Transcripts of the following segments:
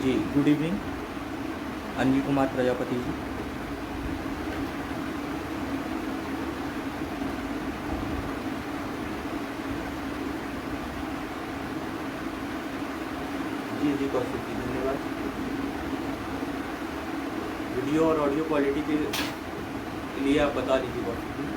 जी good evening Anil Kumar Prajapati ji. जी कौशिक जी धन्यवाद। Video और audio quality के लिए आप बता दीजिए कौशिक जी।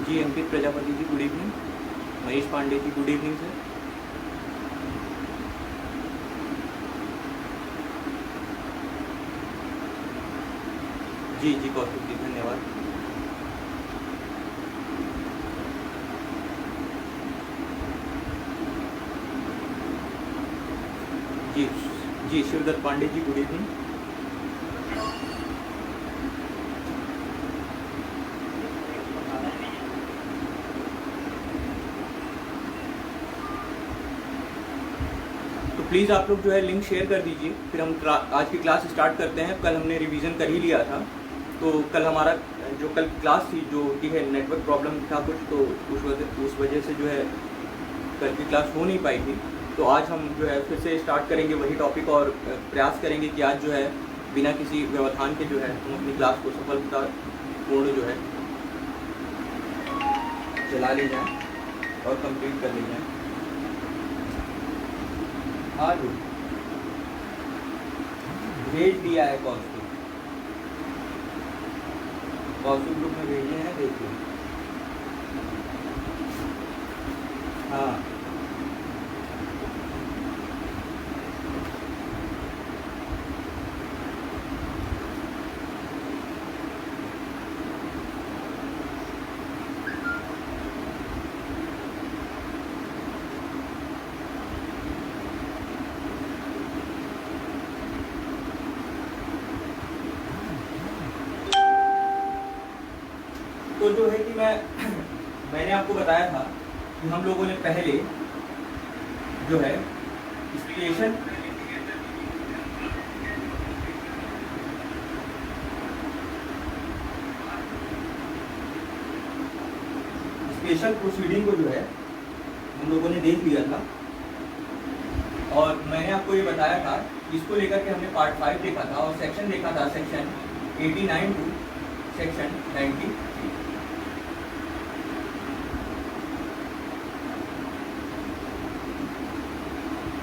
जी अंकित Prajapati ji good evening. Mahesh Pandey ji good evening sir. जी कौशिक जी धन्यवाद। जी शिवदत्त पांडे जी गुड इवनिंग। तो प्लीज़ आप लोग जो है लिंक शेयर कर दीजिए, फिर हम आज की क्लास स्टार्ट करते हैं। कल हमने रिवीजन कर ही लिया था, तो कल हमारा जो कल क्लास थी जो कि है नेटवर्क प्रॉब्लम था कुछ, तो उस वजह से जो है कल की क्लास हो नहीं पाई थी। तो आज हम जो है फिर से स्टार्ट करेंगे वही टॉपिक और प्रयास करेंगे कि आज जो है बिना किसी व्यवधान के जो है हम अपनी क्लास को सफलतापूर्ण जो है चला ले जाएं और कंप्लीट कर ले जाएं। आज भेज दिया है कौशिक ग्रुप में भेजे हैं, देखिए। हाँ तो जो है कि मैंने आपको बताया था कि हम लोगों ने पहले जो है स्पेशल प्रोसीडिंग को जो है हम लोगों ने देख लिया था, और मैंने आपको ये बताया था इसको लेकर के हमने पार्ट 5 देखा था और सेक्शन देखा था सेक्शन 89 टू सेक्शन 90।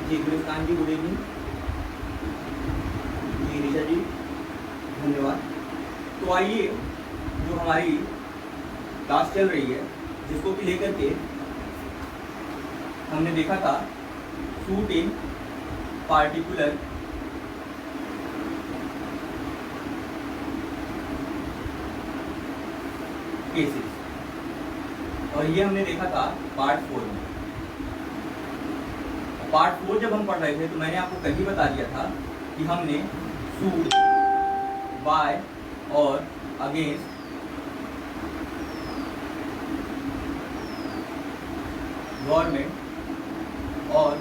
जी गुलिस्तान जी गुड इवनिंग। जी ऋषा जी धन्यवाद। तो आइए जो हमारी क्लास चल रही है जिसको कि लेकर के हमने देखा था सूट इन पार्टिकुलर केसेस, और ये हमने देखा था पार्ट 4 में। पार्ट 4 जब हम पढ़ रहे थे तो मैंने आपको कल ही बता दिया था कि हमने सूट बाय और अगेंस्ट गवर्नमेंट और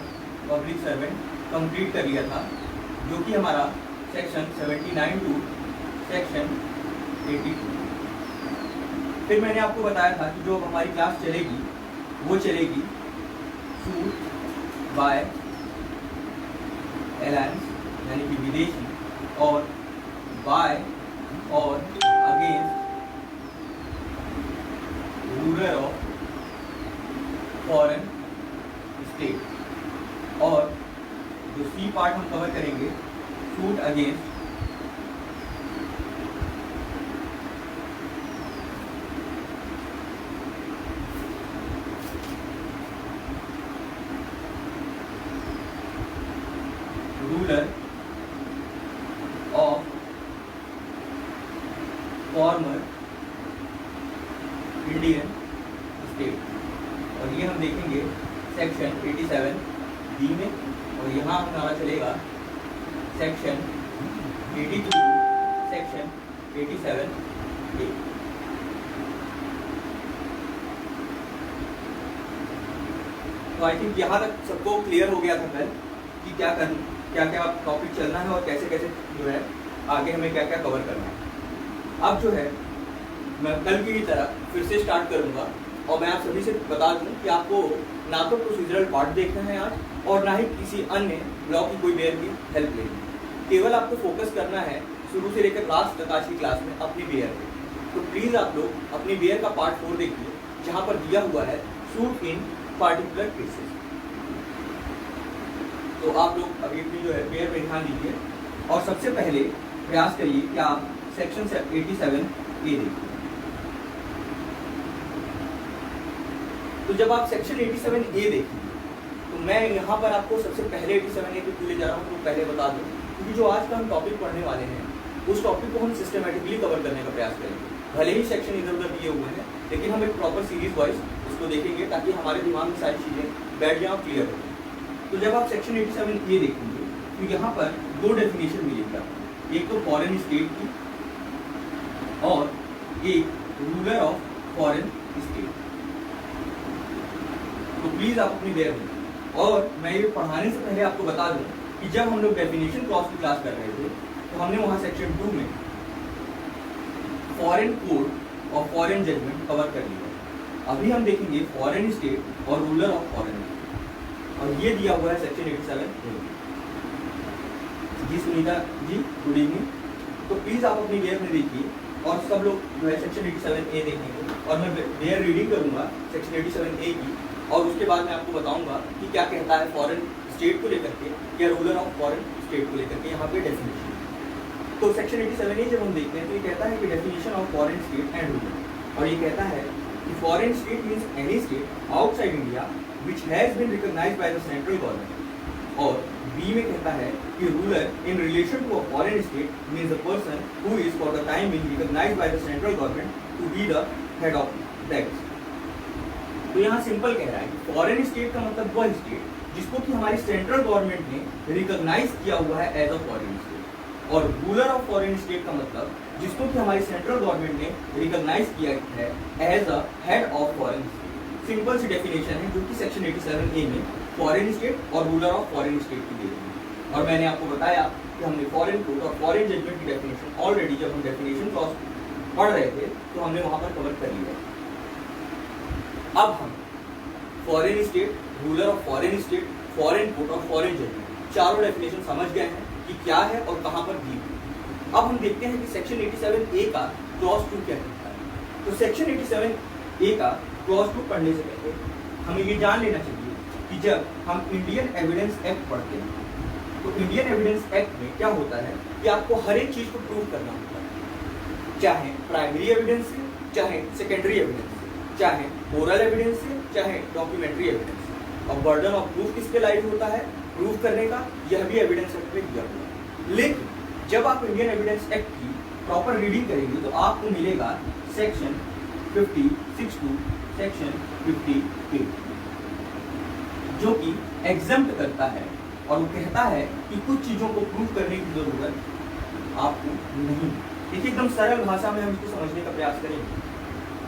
पब्लिक सर्वेंट कंप्लीट कर लिया था, जो कि हमारा सेक्शन 79 टू सेक्शन 82। फिर मैंने आपको बताया था कि जो हमारी क्लास चलेगी वो चलेगी सूट बाय एलायंस यानी कि विदेशी, और बाय और against ruler of foreign state. और जो सी पार्ट हम कवर करेंगे suit against ruler of former Indian state. ये हम देखेंगे सेक्शन 87 बी में, और यहाँ हमारा चलेगा सेक्शन 82 सेक्शन 87 ए। तो आई थिंक यहाँ तक सबको क्लियर हो गया था कल कि क्या क्या टॉपिक चलना है और कैसे कैसे जो है आगे हमें क्या क्या कवर करना है। अब जो है मैं कल की तरह फिर से स्टार्ट करूँगा, और मैं आप सभी से बता दूं कि आपको ना तो प्रोसीजरल पार्ट देखना है आज, और ना ही किसी अन्य ब्लॉक की कोई बेयर की हेल्प लेनी। केवल आपको फोकस करना है शुरू से लेकर लास्ट तक आज की क्लास में अपनी बेयर पे। तो प्लीज़ आप लोग अपनी बेयर का पार्ट 4 देखिए, जहाँ पर दिया हुआ है सूट इन पार्टिकुलर केसेस। तो आप लोग अभी अपनी जो है बेयर पे ध्यान दीजिए, और सबसे पहले प्रयास करिए कि आप सेक्शन 87 ए देखिए। तो जब आप सेक्शन 87 ए देखेंगे तो मैं यहाँ पर आपको सबसे पहले 87 ए पे क्यों ले जा रहा हूँ तो पहले बता दूँ, क्योंकि जो आज का हम टॉपिक पढ़ने वाले हैं उस टॉपिक को हम सिस्टमेटिकली कवर करने का प्रयास करेंगे। भले ही सेक्शन इधर उधर दिए हुए हैं, लेकिन हम एक प्रॉपर सीरीज वाइज उसको देखेंगे ताकि हमारे दिमाग में सारी चीज़ें बैठ जाएं और क्लियर हो। तो जब आप सेक्शन 87 ए देखेंगे तो यहाँ पर दो डेफिनेशन मिलेगी आपको, एक तो फॉरेन स्टेट की और एक रूलर ऑफ फॉरेन स्टेट। तो प्लीज आप अपनी बेयर दें। और मैं ये पढ़ाने से पहले आपको बता दूं कि जब हम लोग डेफिनेशन क्लॉज की क्लास कर रहे थे तो हमने वहां सेक्शन 2 में फॉरेन कोड और फॉरेन जजमेंट कवर कर लिया। अभी हम देखेंगे फॉरेन स्टेट और रूलर ऑफ फॉरेन, और ये दिया हुआ है सेक्शन 87 जी। Sunita ji good evening. तो प्लीज आप अपनी बेयर में देखिए, और सब लोग जो है सेक्शन 87 ए देखेंगे, और मैं बेयर रीडिंग करूंगा सेक्शन 87 ए की, और उसके बाद मैं आपको बताऊंगा कि क्या कहता है फॉरेन स्टेट को लेकर के या रूलर ऑफ फॉरेन स्टेट को लेकर के यहाँ पे डेफिनेशन। तो सेक्शन 87 ए जब हम देखते हैं तो ये कहता है कि definition of foreign state and ruler, और ये कहता है कि foreign state means any state outside India which has been recognised by the central government. और बी में कहता है कि ruler in relation to a foreign state means a person who is for the time being recognised by the central government to be the head of that. तो यहाँ simple कह रहा है कि फॉरेन स्टेट का मतलब वह स्टेट जिसको कि हमारी सेंट्रल गवर्नमेंट ने रिकॉग्नाइज किया हुआ है एज अ फॉरेन स्टेट, और रूलर ऑफ फॉरेन स्टेट का मतलब जिसको कि हमारी सेंट्रल गवर्नमेंट ने रिकॉग्नाइज किया है as a head of foreign state. Simple सी डेफिनेशन है जो कि सेक्शन 87 ए में फॉरेन स्टेट और रूलर ऑफ फॉरेन स्टेट की दी है। और मैंने आपको बताया कि हमने फॉरेन कोड और फॉरेन जजमेंट की डेफिनेशन ऑलरेडी जब हम डेफिनेशन क्लॉज पढ़ रहे थे तो हमने वहां पर कवर कर लिया। अब हम foreign state, ruler of foreign state, foreign court और फॉरेन जजमेंट चारों डेफिनेशन समझ गए हैं कि क्या है और कहां पर दी। अब हम देखते हैं कि सेक्शन 87 ए का क्लॉज 2 क्या कहता है। तो सेक्शन 87 ए का क्लॉज 2 पढ़ने से पहले हमें ये जान लेना चाहिए कि जब हम इंडियन एविडेंस एक्ट पढ़ते हैं तो इंडियन एविडेंस एक्ट में क्या होता है कि आपको हर एक चीज को प्रूव करना होता है, चाहे प्राइमरी एविडेंस से, चाहे सेकेंडरी एविडेंस से, चाहे ओरल एविडेंस से, चाहे डॉक्यूमेंट्री एविडेंस। और बर्डन ऑफ प्रूफ किसके लायक होता है प्रूफ करने का, यह भी एविडेंस एक्ट में दिया हुआ है। लेकिन जब आप इंडियन एविडेंस एक्ट की प्रॉपर रीडिंग करेंगे तो आपको मिलेगा सेक्शन 56 टू सेक्शन 58 जो कि एग्जम्प्ट करता है, और वो कहता है कि कुछ चीजों को प्रूव करने की जरूरत आपको नहीं। देखिए एकदम सरल भाषा में हम इसको समझने का प्रयास करेंगे।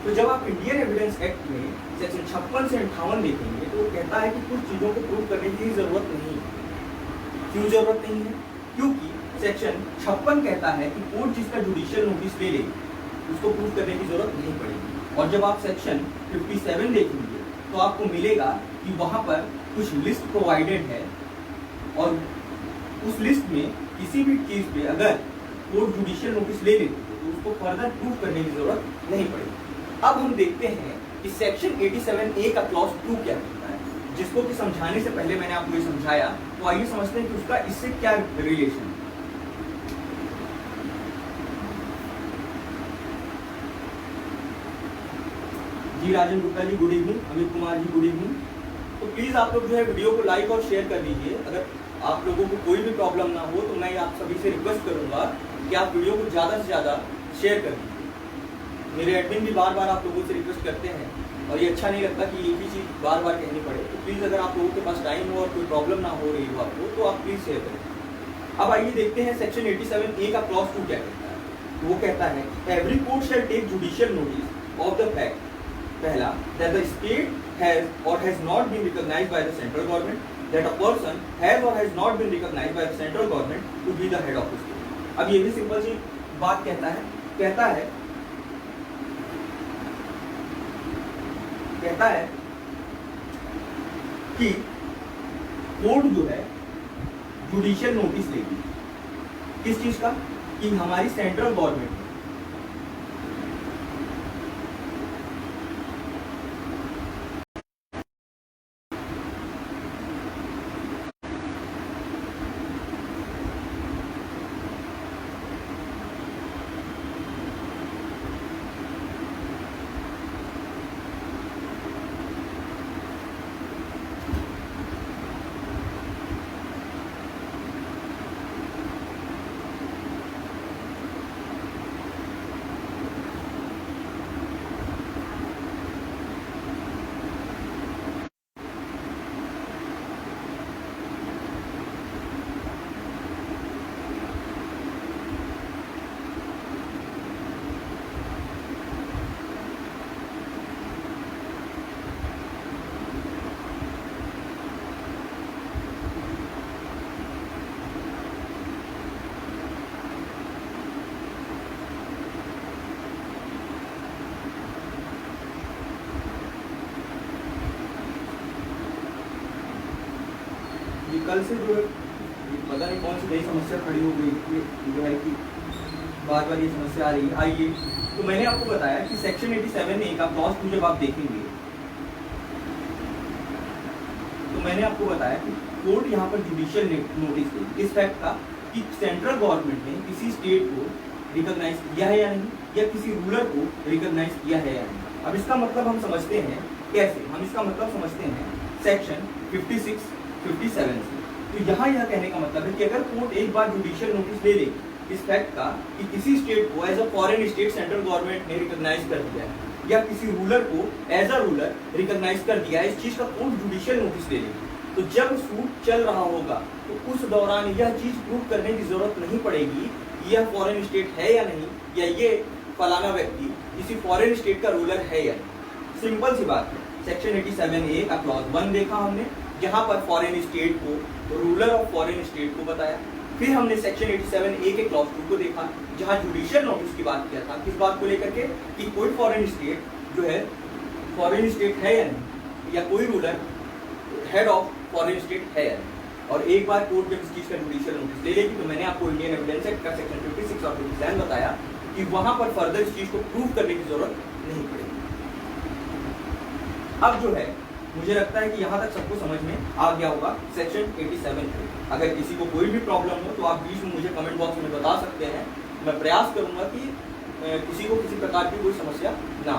तो जब आप इंडियन एविडेंस एक्ट में सेक्शन 56 से 58 देखेंगे तो वो कहता है कि कुछ चीजों को प्रूव करने की जरूरत नहीं है। क्यों जरूरत नहीं है? क्योंकि सेक्शन 56 कहता है कि कोर्ट जिसका जुडिशियल नोटिस ले लेगी उसको प्रूव करने की जरूरत नहीं पड़ेगी। और जब आप सेक्शन 57 देखेंगे तो आपको मिलेगा कि वहां पर कुछ लिस्ट प्रोवाइडेड है, और उस लिस्ट में किसी भी चीज पे अगर कोर्ट जुडिशियल नोटिस ले लेती है तो उसको फर्दर प्रूव करने की जरूरत नहीं पड़ेगी। अब हम देखते हैं कि सेक्शन 87 ए का क्लॉज 2 क्या कहता है, जिसको कि समझाने से पहले मैंने आपको ये समझाया। तो आइए समझते हैं कि उसका इससे क्या रिलेशन है। जी राजन Gupta ji good evening, Amit Kumar ji good evening. तो प्लीज आप लोग जो है वीडियो को लाइक और शेयर कर दीजिए। अगर आप लोगों को कोई भी प्रॉब्लम ना हो तो मैं आप सभी से रिक्वेस्ट करूंगा कि आप वीडियो को ज़्यादा से ज़्यादा शेयर कर दीजिए। मेरे एडमिन भी बार बार आप लोगों से रिक्वेस्ट करते हैं, और ये अच्छा नहीं लगता कि एक ही चीज़ बार बार कहनी पड़े। तो प्लीज़ अगर आप लोगों के पास टाइम हो और कोई प्रॉब्लम ना हो रही हो आपको, तो आप प्लीज़ शेयर करें। अब आइए देखते हैं सेक्शन 87A का क्लॉज 2 क्या कहता है। तो वो कहता है every court shall take judicial notice of the fact, पहला, that the state has or has not been recognised by the central government, that a person has or has not been recognised by the central government to be the head of the state. अब ये भी simple सी बात कहता है कि court जो है जुडिशियल नोटिस लेगी किस चीज का, कि हमारी सेंट्रल गवर्नमेंट कल से जो पता नहीं कौन सी नई समस्या खड़ी हो गई जो है कि बार बार ये समस्या आ रही है। आइए, तो मैंने आपको बताया कि सेक्शन 87A का क्लॉज 2 जब आप देखेंगे तो मैंने आपको बताया कि कोर्ट यहाँ पर जुडिशियल नोटिस देगी इस फैक्ट का कि सेंट्रल गवर्नमेंट ने किसी स्टेट को रिकॉग्नाइज किया है या नहीं, या किसी रूलर को रिकॉग्नाइज किया है या नहीं। अब इसका मतलब हम समझते हैं कैसे, हम इसका मतलब समझते हैं सेक्शन 56, 57 से। तो यहाँ यह कहने का मतलब है कि अगर कोर्ट एक बार जुडिशियल नोटिस ले ले इस फैक्ट का कि किसी स्टेट को as a foreign state central government ने रिकॉग्नाइज कर दिया है, या किसी रूलर को एज अ रूलर रिकॉग्नाइज कर दिया है, इस चीज का कोर्ट जुडिशियल नोटिस ले लेगी, तो जब सूट चल रहा होगा तो उस दौरान यह चीज प्रूव करने की जरूरत नहीं पड़ेगी कि यह फॉरेन स्टेट है या नहीं, या ये फलाना व्यक्ति किसी फॉरेन स्टेट का रूलर है या नहीं। सिंपल सी बात है। सेक्शन 87A का क्लॉज 1 देखा हमने, जहां पर फॉरेन स्टेट को, रूलर ऑफ फॉरेन स्टेट को बताया। फिर हमने सेक्शन 87A के क्लॉज 2 को देखा, जहां जुडिशियल नोटिस की बात किया था, किस बात को लेकर के कि कोई फॉरेन स्टेट जो है फॉरेन स्टेट है या नहीं, या कोई ruler head of foreign state है या नहीं। और एक बार कोर्ट जब इस चीज का जुडिशियल नोटिस ले लेगी, तो मैंने आपको इंडियन एविडेंस एक्ट का सेक्शन 56 और 57 बताया कि वहां पर फर्दर इस चीज को प्रूव करने की जरूरत नहीं पड़ेगी। अब जो है मुझे लगता है कि यहाँ तक सबको समझ में आ गया होगा सेक्शन 87A। अगर किसी को कोई भी प्रॉब्लम हो तो आप बीच में मुझे कमेंट बॉक्स में बता सकते हैं, मैं प्रयास करूंगा कि किसी को किसी प्रकार की कोई समस्या ना।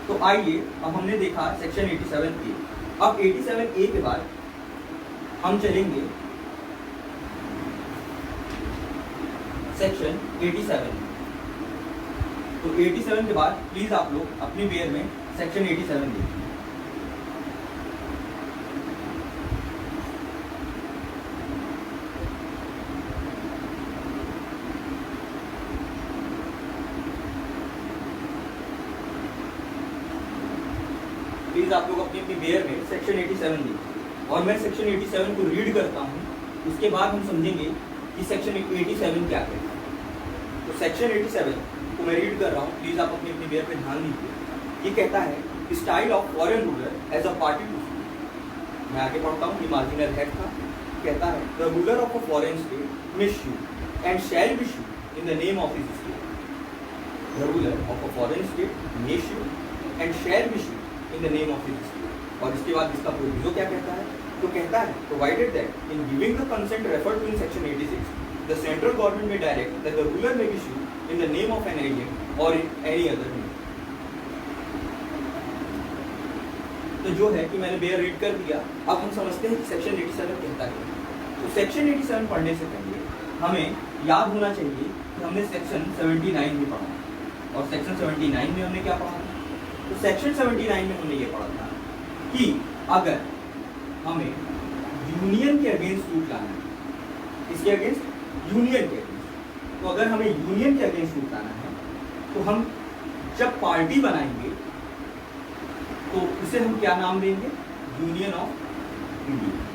तो आइए, अब हमने देखा सेक्शन 87A। अब 87A के बाद हम चलेंगे सेक्शन 87। तो 87 के बाद प्लीज आप लोग अपनी बेयर में सेक्शन 87 देखिए। प्लीज आप लोग अपनी अपनी बेयर में सेक्शन 87 देखिए, और मैं सेक्शन 87 को रीड करता हूँ, उसके बाद हम समझेंगे कि सेक्शन 87 क्या कहता है। तो सेक्शन 87 को मैं रीड कर रहा हूँ, प्लीज आप अपनी अपनी बेयर पे ध्यान दीजिए। ये कहता है style of foreign ruler as a party to state. मैं आगे पढ़ता हूँ, ये मार्जिनल हेड था। कहता है the ruler of a foreign state may shoe and shall be sued in the name of his state. The ruler of a foreign state may shoe and shall be sued in the name of his state. और इसके बाद इसका proviso क्या कहता है, तो कहता है provided that in giving the consent referred to in section 86 the central government may direct that the ruler may be sued in the name of an agent और इन एनी अदर नेम। तो जो है कि मैंने bear read कर दिया। अब हम समझते हैं कि सेक्शन 87 कहता है। तो सेक्शन 87 पढ़ने से पहले हमें याद होना चाहिए कि हमने सेक्शन 79 भी पढ़ा, और सेक्शन 79 में हमने क्या पढ़ा, तो सेक्शन 79 में हमने ये पढ़ा था कि अगर हमें यूनियन के अगेंस्ट सूट लाना है, इसके अगेंस्ट, यूनियन के अगेंस्ट, तो अगर हमें यूनियन के अगेंस्ट सूट लाना है तो हम जब पार्टी बनाएंगे तो उसे हम क्या नाम देंगे, यूनियन ऑफ इंडिया।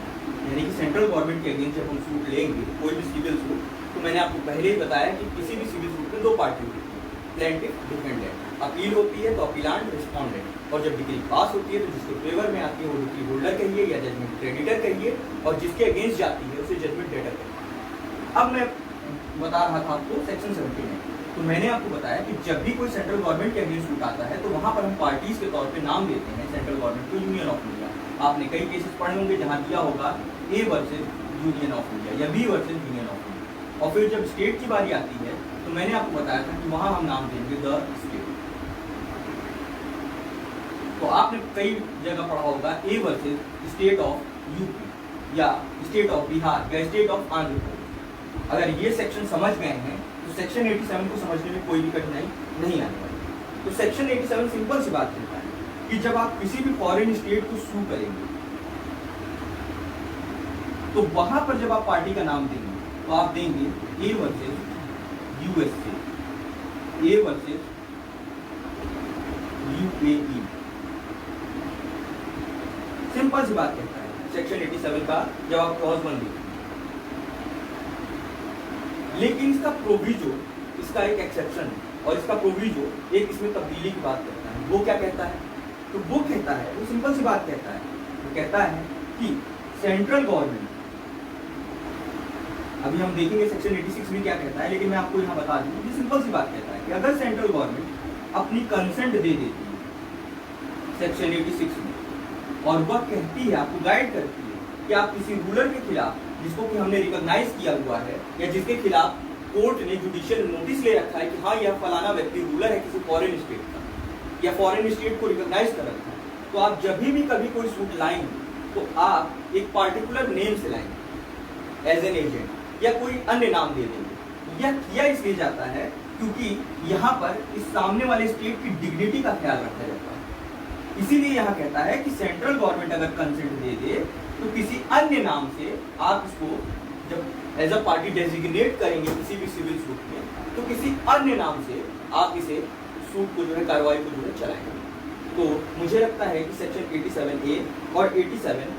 यानी कि सेंट्रल गवर्नमेंट के अगेंस्ट जब हम सूट लेंगे, कोई भी सिविल सूट, तो मैंने आपको पहले ही बताया कि किसी भी सिविल सूट में दो पार्टी होती है, प्लेंटिफ, डिफेंडेंट। अपील होती है तो अपीलांट, रिस्पोंडेंट, और जब डिग्री पास होती है तो जिसके फेवर में आती है वो डिग्री होल्डर कहिए या जजमेंट क्रेडिटर कहिए, और जिसके अगेंस्ट जाती है उसे जजमेंट डेटर कहिए। अब मैं बता रहा था आपको सेक्शन 79, तो मैंने आपको बताया कि जब भी कोई सेंट्रल गवर्नमेंट के अगेंस्ट सूट आता है तो वहाँ पर हम पार्टीज के तौर पे नाम देते हैं सेंट्रल गवर्नमेंट को, यूनियन ऑफ इंडिया। आपने कई केसेस पढ़े होंगे जहाँ दिया होगा A versus Union of India या B versus Union of India. और फिर जब स्टेट की बारी आती है तो मैंने आपको बताया था कि वहाँ हम नाम देंगे द स्टेट। तो आपने कई जगह पढ़ा होगा A versus state of UP या स्टेट ऑफ बिहार या स्टेट ऑफ आंध्र प्रदेश। अगर ये सेक्शन समझ गए हैं तो सेक्शन 87 को समझने में कोई भी कठिनाई नहीं आने वाली। तो सेक्शन 87 सिंपल सी बात कहता है कि जब आप किसी भी फॉरेन स्टेट को सू करेंगे तो वहां पर जब आप पार्टी का नाम देंगे तो आप देंगे A versus USA, A versus UAE. Simple सी बात कहता है सेक्शन 87 का जब आप क्लॉज 1 देखेंगे। लेकिन इसका प्रोविजो, इसका एक एक्सेप्शन है, और इसका प्रोविजो एक इसमें तब्दीली की बात करता है। वो क्या कहता है, तो वो कहता है, वो सिंपल सी बात कहता है, वो कहता है कि सेंट्रल गवर्नमेंट, अभी हम देखेंगे सेक्शन 86 में क्या कहता है, लेकिन मैं आपको यहाँ बता दूं कि सिंपल सी बात कहता है कि अगर सेंट्रल गवर्नमेंट अपनी कंसेंट दे देती है सेक्शन 86 में, और वह कहती है, आपको गाइड करती है कि आप किसी रूलर के खिलाफ, जिसको कि हमने रिकॉग्नाइज किया हुआ है या जिसके खिलाफ कोर्ट ने जुडिशियल नोटिस ले रखा है कि हाँ यह फलाना व्यक्ति रूलर है किसी फॉरेन स्टेट का या फॉरेन स्टेट को रिकॉग्नाइज कर रखा है, तो आप जब भी कभी कोई सूट लाएंगे तो आप एक पार्टिकुलर नेम से लाएंगे एज एन एजेंट या कोई अन्य नाम दे देंगे। यह किया इसलिए जाता है क्योंकि यहाँ पर इस सामने वाले स्टेट की डिग्निटी का ख्याल रखा जाता है। इसीलिए यहाँ कहता है कि सेंट्रल गवर्नमेंट अगर कंसेंट दे दे तो किसी अन्य नाम से आप इसको जब एज अ पार्टी डेजिग्नेट करेंगे किसी भी सिविल सूट में, तो किसी अन्य नाम से आप इसे सूट को जो है, कार्रवाई को जो है चलाएंगे। तो मुझे लगता है कि सेक्शन 87A और 87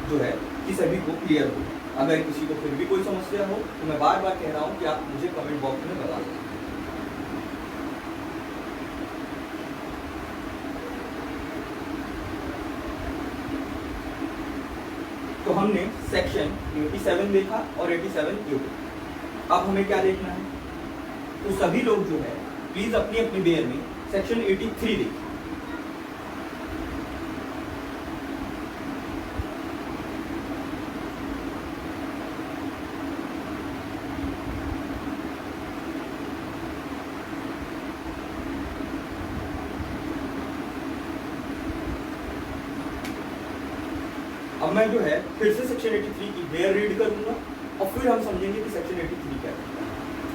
जो है कि सभी को क्लियर हो। अगर किसी को फिर भी कोई समस्या हो तो मैं बार बार कह रहा हूँ कि आप मुझे कमेंट बॉक्स में बता दें। तो हमने सेक्शन 87 देखा और 87A। अब हमें क्या देखना है, तो सभी लोग जो है प्लीज अपनी अपनी बेयर में सेक्शन 83 देखिए। अब मैं जो है फिर से सेक्शन 83 की बेयर रीड करूंगा और फिर हम समझेंगे कि सेक्शन 83 क्या है।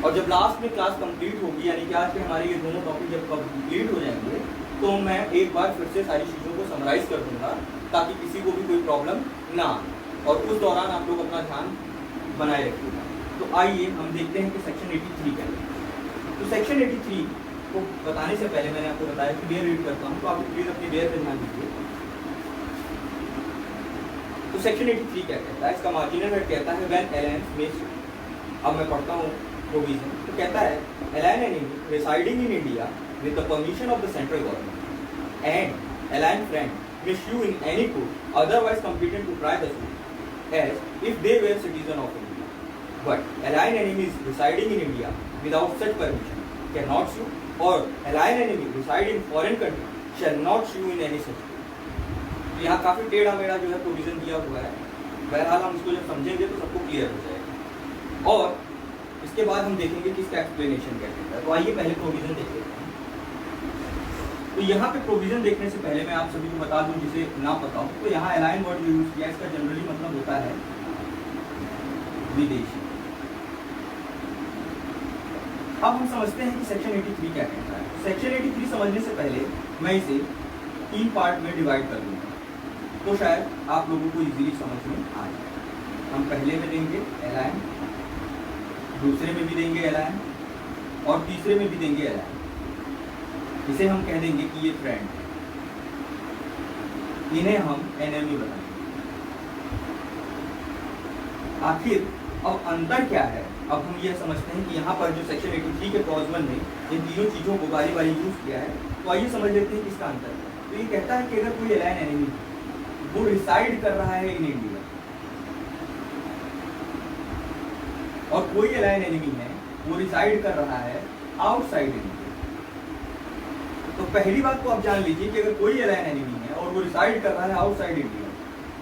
और जब लास्ट में क्लास कंप्लीट होगी, यानी कि आज के हमारे ये दोनों टॉपिक जब कंप्लीट हो जाएंगे, तो मैं एक बार फिर से सारी चीज़ों को समराइज कर दूंगा ताकि किसी को भी कोई प्रॉब्लम ना आए, और उस दौरान आप लोग अपना ध्यान बनाए रखिएगा। तो आइए हम देखते हैं कि सेक्शन 83 क्या है। तो सेक्शन 83 को बताने से पहले मैंने आपको बताया कि बेयर रीड करता हूँ, तो आप प्लीज़ अपनी बेयर पर ध्यान दीजिए। तो सेक्शन 83 क्या कहता है, इसका मार्जिनल हेड कहता है व्हेन एलायंस में, अब मैं पढ़ता हूँ प्रोविजन। तो कहता है alien enemy residing in India with the permission of the central government and alien friend may sue in any court otherwise competent to try the suit as if they were citizen of India, but alien enemies residing in India without such permission cannot sue, or alien enemy reside in foreign country shall not sue in any such case। यहाँ काफी टेढ़ा मेढ़ा जो है provision दिया हुआ है, बहरहाल हम इसको जब समझेंगे तो सबको क्लियर हो जाएगा, और इसके बाद हम देखेंगे कि इसका एक्सप्लेनेशन क्या कहता है। तो आइए पहले प्रोविजन देख लेते हैं। तो यहाँ पे प्रोविजन देखने से पहले मैं आप सभी को बता दूं जिसे ना पता हो, तो यहाँ एलाइन वर्ड यूज किया, इसका जनरली मतलब होता है विदेशी। अब हम समझते हैं कि सेक्शन 83 क्या कहता है। सेक्शन 83 समझने से पहले मैं इसे 3 पार्ट में डिवाइड कर दूंगा, तो शायद आप लोगों को इजीली समझ में आ जाए। हम पहले में देंगे एलाइन, दूसरे में भी देंगे एलाइन, और तीसरे में भी देंगे एलाइन। इसे हम कह देंगे कि ये फ्रेंड, इन्हें हम एनिमी बताएंगे। आखिर अब अंतर क्या है? अब हम यह समझते हैं कि यहाँ पर जो सेक्शन 83 के क्लॉज 1 ने इन तीनों चीज़ों को बारी बारी यूज किया है, तो आइए समझ लेते हैं किसका अंतर है। तो ये कहता है कि अगर कोई एलाइन एनिमी वो रिसाइड कर रहा है इन इंडिया, और कोई एलाइन एनिमी है वो रिसाइड कर रहा है आउटसाइड इंडिया, तो पहली बात तो आप जान लीजिए कि अगर कोई एलाइन एनिमी है और वो रिसाइड कर रहा है आउटसाइड इंडिया,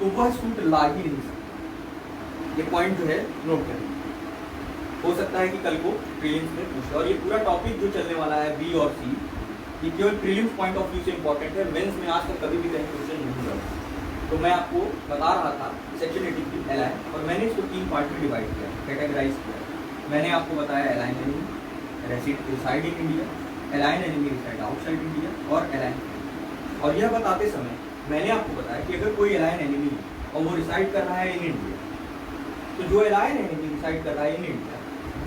तो वह सूट ला ही नहीं सकता। ये पॉइंट जो है नोट करें। हो सकता है कि कल को प्रीलिम्स में पूछे, और ये पूरा टॉपिक जो चलने वाला है बी और सी, ये केवल प्रीलिम्स पॉइंट ऑफ व्यू से इंपॉर्टेंट है। मेंस में आज तक कभी भी कहीं क्वेश्चन नहीं हुआ। तो मैं आपको बता रहा था सेक्शन 83 एलाइन, और मैंने इसको 3 पार्ट में डिवाइड किया, कैटेगराइज किया। मैंने आपको बताया alien enemy reside in India, alien enemy reside outside India, और एलाइन। और यह बताते समय मैंने आपको बताया कि अगर कोई एलाइन एनिमी है और वो रिसाइड कर रहा है इन इंडिया, तो जो एलाइन एनिमी डिसाइड कर रहा है इन इंडिया,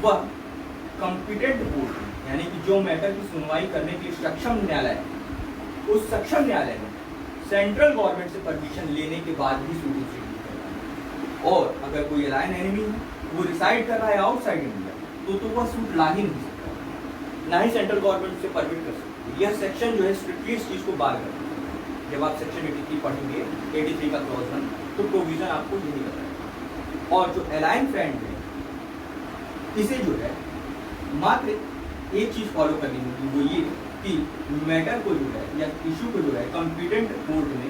वह कॉम्पिटेंट कोर्ट में, यानी कि जो मैटर की सुनवाई करने के लिए सक्षम न्यायालय है, उस सक्षम न्यायालय में सेंट्रल गवर्नमेंट से परमिशन लेने के बाद ही सूट इंस्टीट्यूट कर रहा है। और अगर कोई एलाइन एनिमी है वो रिसाइड कर रहा है आउटसाइड इंडिया, तो वह सूट ला ही नहीं सकता, ना ही सेंट्रल गवर्नमेंट से परमिट कर सकती। यह सेक्शन जो है स्ट्रिक्टली इस चीज़ को बार करता है। जब आप सेक्शन 83 पढ़ेंगे, 83 का क्लॉज 1, तो प्रोविजन आपको यही बताएगा। और जो एलाइन फ्रेंड है, इसे जो है मात्र एक चीज फॉलो करनी होगी, वो ये कि मैटर को जो है या इशू को जो है कॉम्पिटेंट कोर्ट में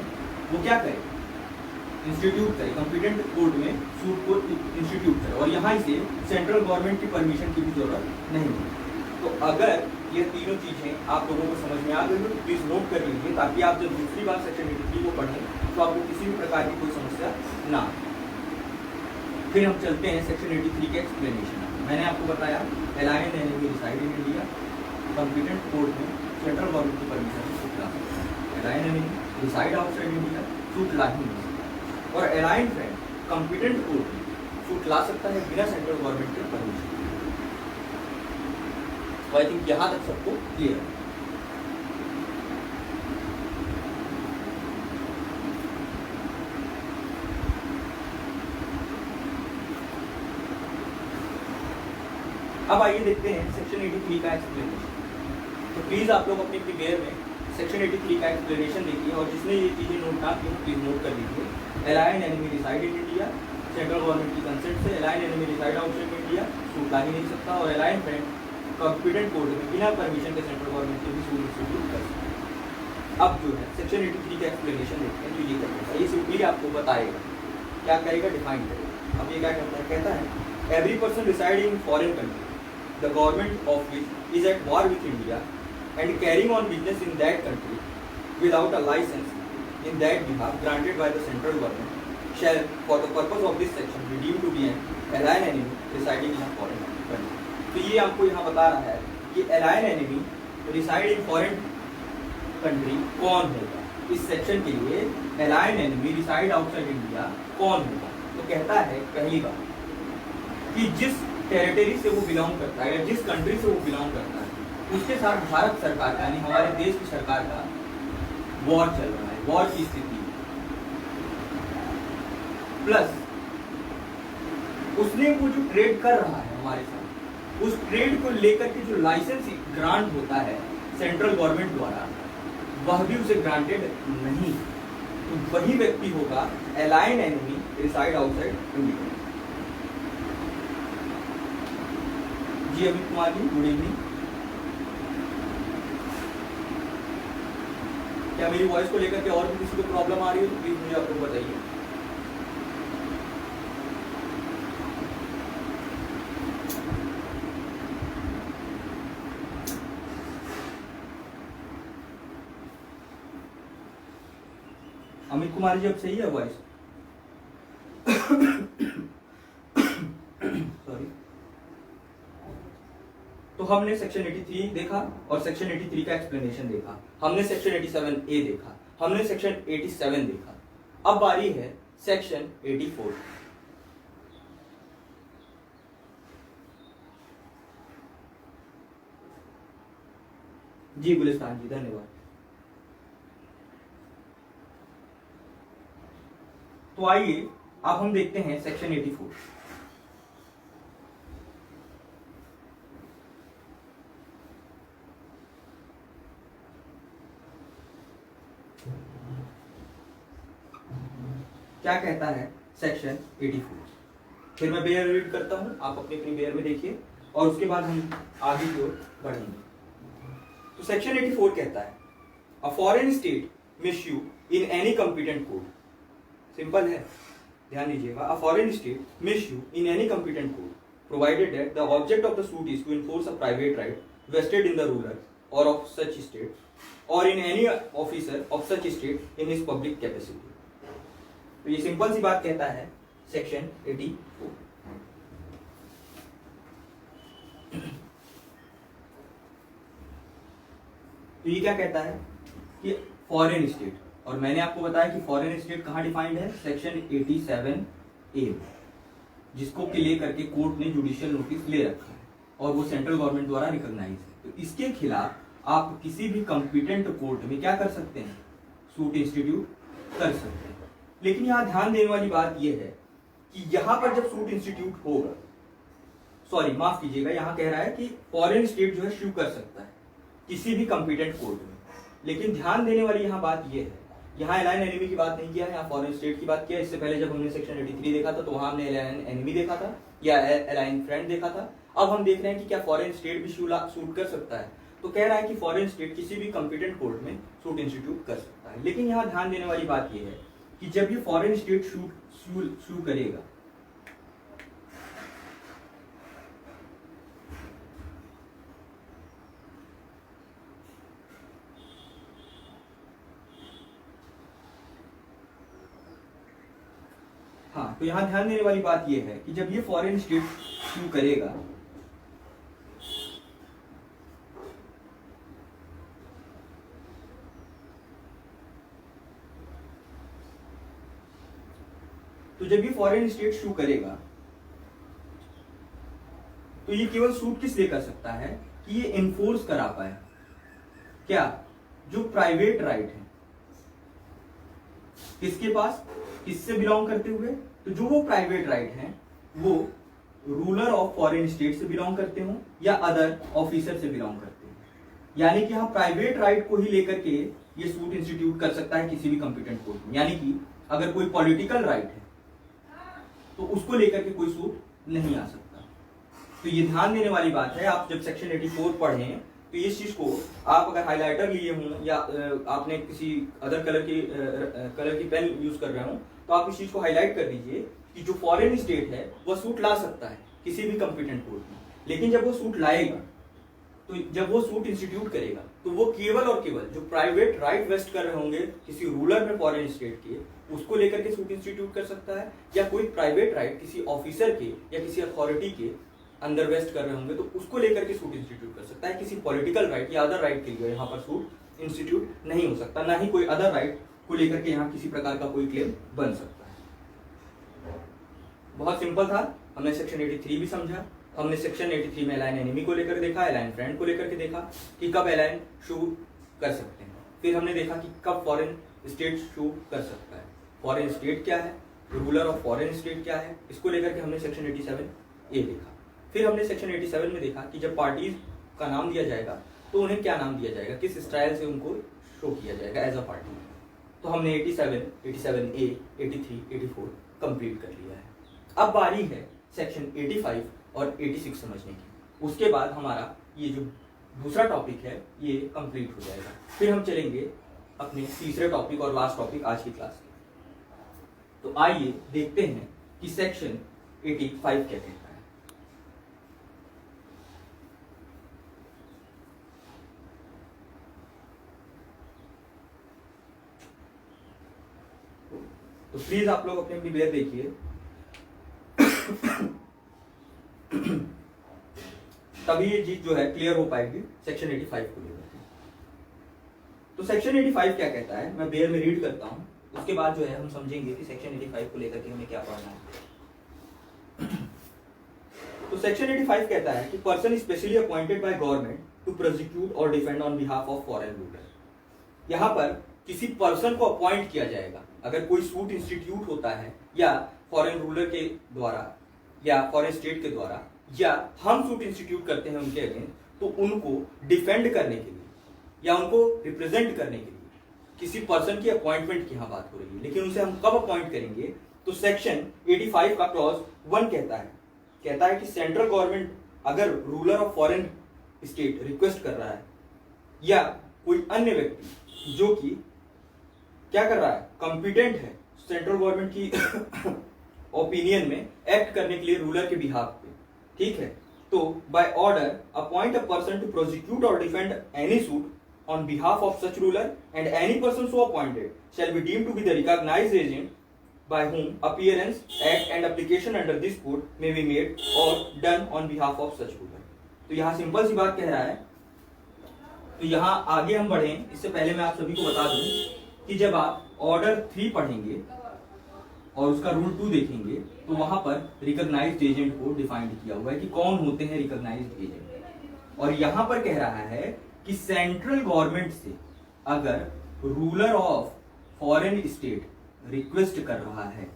वो क्या करे, इंस्टीट्यूट करे, कॉम्पिटेंट कोर्ट में सूट को इंस्टीट्यूट करे, और यहाँ इसे सेंट्रल गवर्नमेंट की परमिशन की भी जरूरत नहीं है। तो अगर ये तीनों चीजें आप लोगों को समझ में आ गई हो तो प्लीज नोट कर लीजिए, ताकि आप जब दूसरी बार सेक्शन 83 को पढ़ें तो आपको किसी भी प्रकार की कोई समस्या ना। फिर हम चलते हैं सेक्शन 83 के एक्सप्लेनेशन। मैंने आपको बताया alien enemy reside in India, competent court में सेंट्रल गवर्नमेंट की परमिशन से सूट ला सकता है। Alien enemy reside outside India, suit ला ही नहीं सकता। और एलाइन फ्रेंड कॉम्पिटेंट कोर्ट में सूट ला सकता है बिना सेंट्रल गवर्नमेंट के परमिशन। तो आई थिंक यहाँ तक सबको क्लियर है। अब आइए देखते हैं सेक्शन 83 का एक्सप्लेनेशन। तो प्लीज़ आप लोग अपनी प्रिपेयर में सेक्शन 83 का एक्सप्लेनेशन देखिए, और जिसने ये चीज़ें नोट ना की प्लीज़ नोट कर लीजिए। Alien enemy reside in India, central government की कंसेंट से alien enemy reside outside India, suit ला ही नहीं सकता। और एलाइन फ्रेंड कॉम्पिटेंट कोर्ट में बिना परमिशन के सेंट्रल गवर्नमेंट के भी सूट इंस्टीट्यूट कर सकते। अब जो है सेक्शन 83 का एक्सप्लेनेशन देखते हैं। तो ये करेगा, ये सिंपली आपको बताएगा क्या करेगा, डिफाइन करेगा। अब ये क्या करता है, कहता है every person residing in foreign country the government of which is at war with India and carrying on business in that country without a license in that behalf granted by the central government shall for the purpose of this section be deemed to be an alien enemy residing in a foreign country। तो ये आपको यहाँ बता रहा है कि alien enemy reside in foreign country कौन होगा। इस सेक्शन के लिए alien enemy reside outside India कौन होगा। तो कहता है पहली बात कि जिस टेरिटरी से वो बिलोंग करता है या जिस कंट्री से वो बिलोंग करता है उसके साथ भारत सरकार का यानी हमारे देश की सरकार का वॉर चल रहा है, वॉर की स्थिति, प्लस उसने वो जो ट्रेड कर रहा है हमारे साथ, उस ट्रेड को लेकर के जो लाइसेंस ग्रांट होता है सेंट्रल गवर्नमेंट द्वारा, वह भी उसे ग्रांटेड नहीं। तो वही व्यक्ति होगा alien enemy reside outside India. जी अमित कुमार जी, गुड इवनिंग। क्या मेरी वॉइस को लेकर के और भी किसी को प्रॉब्लम आ रही है तो प्लीज मुझे आप लोग बताइए। अमित कुमार जी अब सही है वॉइस? सॉरी। तो हमने सेक्शन 83 देखा और सेक्शन 83 का एक्सप्लेनेशन देखा, हमने सेक्शन 87A देखा, हमने सेक्शन 87 देखा। अब बारी है सेक्शन 84। जी गुलिस्तान जी, धन्यवाद। तो आइए अब हम देखते हैं सेक्शन 84। क्या कहता है सेक्शन 84। फिर मैं बेयर रीड करता हूं, आप अपनी अपनी बेयर में देखिए और उसके बाद हम आगे की ओर बढ़ेंगे। तो सेक्शन 84 कहता है a foreign state may issue in any competent court. Simple है, ध्यान दीजिएगा। A foreign state may issue in any competent court provided that the object of the suit is to enforce a private right vested in the ruler और of such state और in any officer of such state in his public capacity. तो ये simple सी बात कहता है section 84। तो ये क्या कहता है कि फॉरेन स्टेट, और मैंने आपको बताया कि फॉरेन स्टेट कहाँ डिफाइंड है, सेक्शन 87A, जिसको के लेकर के कोर्ट ने जुडिशियल नोटिस ले रखा है और वो सेंट्रल गवर्नमेंट द्वारा रिकॉग्नाइज है। तो इसके खिलाफ आप किसी भी कॉम्पिटेंट कोर्ट में क्या कर सकते हैं, सूट इंस्टीट्यूट कर सकते हैं। लेकिन यहाँ ध्यान देने वाली बात यह है कि यहाँ पर जब सूट इंस्टीट्यूट होगा, सॉरी माफ कीजिएगा, यहाँ कह रहा है कि फॉरेन स्टेट जो है शू कर सकता है किसी भी कॉम्पिटेंट कोर्ट में। लेकिन ध्यान देने वाली यहाँ बात यह है, यहाँ एलाइन एनिमी की बात नहीं किया है, यहाँ फॉरेन स्टेट की बात किया। इससे पहले जब हमने सेक्शन 83 देखा था तो वहां हमने एलाइन एनिमी देखा था या एलाइन फ्रेंड देखा था। अब हम देख रहे हैं कि क्या फॉरेन स्टेट भी सूट कर सकता है। तो कह रहा है कि फॉरेन स्टेट किसी भी कॉम्पिटेंट कोर्ट में सूट इंस्टीट्यूट कर सकता है। लेकिन यहाँ ध्यान देने वाली बात यह है कि जब ये फॉरेन स्टेट शू करेगा, हाँ, तो यहां ध्यान देने वाली बात यह है कि जब ये फॉरेन स्टेट शू करेगा तो जब ये फॉरेन स्टेट शू करेगा तो ये केवल सूट किस लिए कर सकता है कि ये इन्फोर्स करा पाए क्या, जो प्राइवेट राइट है किसके पास, किससे बिलोंग करते हुए, तो जो वो प्राइवेट राइट हैं वो रूलर ऑफ फॉरेन स्टेट से बिलोंग करते हो या अदर ऑफिसर से बिलोंग करते हैं। यानी कि हाँ, प्राइवेट राइट को ही लेकर के ये सूट इंस्टीट्यूट कर सकता है किसी भी कॉम्पिटेंट कोर्ट में। यानी कि अगर कोई पॉलिटिकल राइट है तो उसको लेकर के कोई सूट नहीं आ सकता। तो ये ध्यान देने वाली बात है। आप जब सेक्शन 84 पढ़ें तो इस चीज को आप अगर हाइलाइटर लिए हों या आपने किसी अदर कलर की पेन यूज कर रहे हो तो आप इस चीज को हाईलाइट कर दीजिए कि जो फॉरेन स्टेट है वह सूट ला सकता है किसी भी कॉम्पिटेंट कोर्ट में। लेकिन जब वो सूट लाएगा, तो जब वो सूट इंस्टीट्यूट करेगा तो वो केवल और केवल जो प्राइवेट राइट वेस्ट कर रहे होंगे किसी रूलर में फॉरेन स्टेट के, उसको लेकर के सूट इंस्टीट्यूट कर सकता है, या कोई प्राइवेट राइट किसी ऑफिसर के या किसी अथॉरिटी के अंदर वेस्ट कर रहे होंगे तो उसको लेकर के सूट इंस्टीट्यूट कर सकता है। किसी पॉलिटिकल राइट या अदर राइट के लिए यहाँ पर सूट इंस्टीट्यूट नहीं हो सकता, ना ही कोई अदर राइट को लेकर के यहाँ किसी प्रकार का कोई क्लेम बन सकता है। बहुत सिंपल था। हमने सेक्शन 83 भी समझा, हमने सेक्शन 83 में एलाइन एनिमी को लेकर देखा, एलाइन फ्रेंड को लेकर के देखा कि कब एलाइन शू कर सकते हैं। फिर हमने देखा कि कब फॉरेन स्टेट शू कर सकता है, फॉरेन स्टेट क्या है, रूलर ऑफ फॉरेन स्टेट क्या है, इसको लेकर के हमने सेक्शन 87A देखा। फिर हमने सेक्शन 87 में देखा कि जब पार्टीज का नाम दिया जाएगा तो उन्हें क्या नाम दिया जाएगा, किस स्टाइल से उनको शो किया जाएगा एज अ पार्टी। तो हमने 87, 87A, 83, 84 कंप्लीट कर लिया है। अब बारी है सेक्शन 85 और 86 समझने की। उसके बाद हमारा ये जो दूसरा टॉपिक है ये कंप्लीट हो जाएगा। फिर हम चलेंगे अपने तीसरे टॉपिक और लास्ट टॉपिक आज की क्लास के। तो आइए देखते हैं कि सेक्शन 85 क्या कहता है। तो प्लीज आप लोग अपनी अपनी बेयर देखिए। तभी ये चीज जो है क्लियर हो पाएगी सेक्शन 85 को लेकर। तो सेक्शन 85 क्या कहता है, मैं बेयर में रीड करता हूँ, उसके बाद जो है हम समझेंगे कि सेक्शन 85 को लेकर के हमें क्या पढ़ना है। तो सेक्शन 85 कहता है कि person specially appointed by government to prosecute or defend on behalf of foreign ruler. यहाँ पर किसी पर्सन को अपॉइंट किया जाएगा, अगर कोई सूट इंस्टीट्यूट होता है या फॉरेन रूलर के द्वारा या फॉरेन स्टेट के द्वारा, या हम सूट इंस्टीट्यूट करते हैं उनके अगेंस्ट, तो उनको डिफेंड करने के लिए या उनको रिप्रेजेंट करने के लिए किसी पर्सन की अपॉइंटमेंट की यहाँ बात हो रही है। लेकिन उसे हम कब अपॉइंट करेंगे, तो सेक्शन 85 का क्लॉज 1 कहता है कि सेंट्रल गवर्नमेंट अगर ruler of foreign state request कर रहा है या कोई अन्य व्यक्ति जो कि क्या कर रहा है, कॉम्पिटेंट है सेंट्रल गवर्नमेंट की ओपिनियन में एक्ट करने के लिए रूलर के बिहाफ पे, ठीक है, तो by order appoint a person to prosecute or defend any suit on behalf of such ruler, and any person so appointed shall be deemed to be the recognized agent by whom appearance, act and application under this code may be made or done on behalf of such ruler। तो यहाँ simple सी बात कह रहा है। तो यहाँ आगे हम बढ़ें, इससे पहले मैं आप सभी को बता दूं कि जब आप ऑर्डर 3 पढ़ेंगे और उसका रूल 2 देखेंगे, तो वहां पर रिकॉग्नाइज्ड एजेंट को डिफाइंड किया हुआ है कि कौन होते हैं रिकॉग्नाइज्ड एजेंट। और यहाँ पर कह रहा है कि सेंट्रल गवर्नमेंट से अगर ruler of foreign state request कर रहा है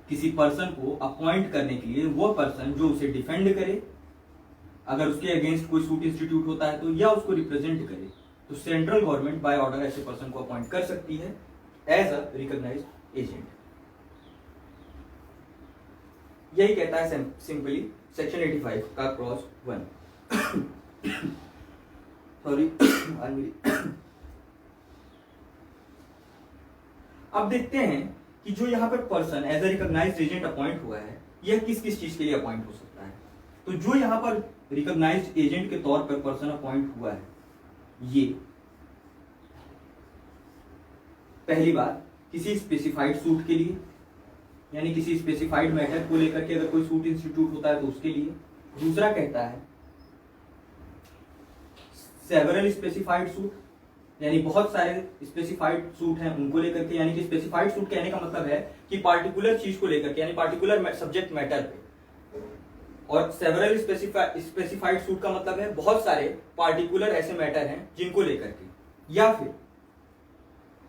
किसी पर्सन को अपॉइंट करने के लिए, वो पर्सन जो उसे डिफेंड करे, अगर उसके अगेंस्ट कोई सूट इंस्टीट्यूट होता है तो, या उसको रिप्रेजेंट करे, तो सेंट्रल गवर्नमेंट बाय ऑर्डर ऐसे पर्सन को अपॉइंट कर सकती है एज अ रिकॉग्नाइज्ड एजेंट। यही कहता है सिंपली सेक्शन 85 का क्लॉज 1। सॉरी अब देखते हैं कि जो यहाँ पर person as a recognised agent appoint हुआ है, यह किस किस चीज के लिए अपॉइंट हो सकता है। तो जो यहाँ पर रिकॉग्नाइज्ड एजेंट के तौर पर पर्सन अपॉइंट हुआ है, ये पहली बात किसी स्पेसिफाइड सूट के लिए, यानी किसी स्पेसिफाइड मैटर को लेकर के अगर कोई सूट इंस्टीट्यूट होता है तो उसके लिए। दूसरा कहता है सेवरल स्पेसिफाइड सूट, यानी बहुत सारे स्पेसिफाइड सूट हैं उनको लेकर के, यानी कि स्पेसिफाइड सूट कहने का मतलब है कि पार्टिकुलर चीज को लेकर के, यानी पार्टिकुलर सब्जेक्ट मैटर पे। और सेवरल स्पेसिफाइड सूट का मतलब है बहुत सारे पार्टिकुलर ऐसे मैटर हैं जिनको लेकर के, या फिर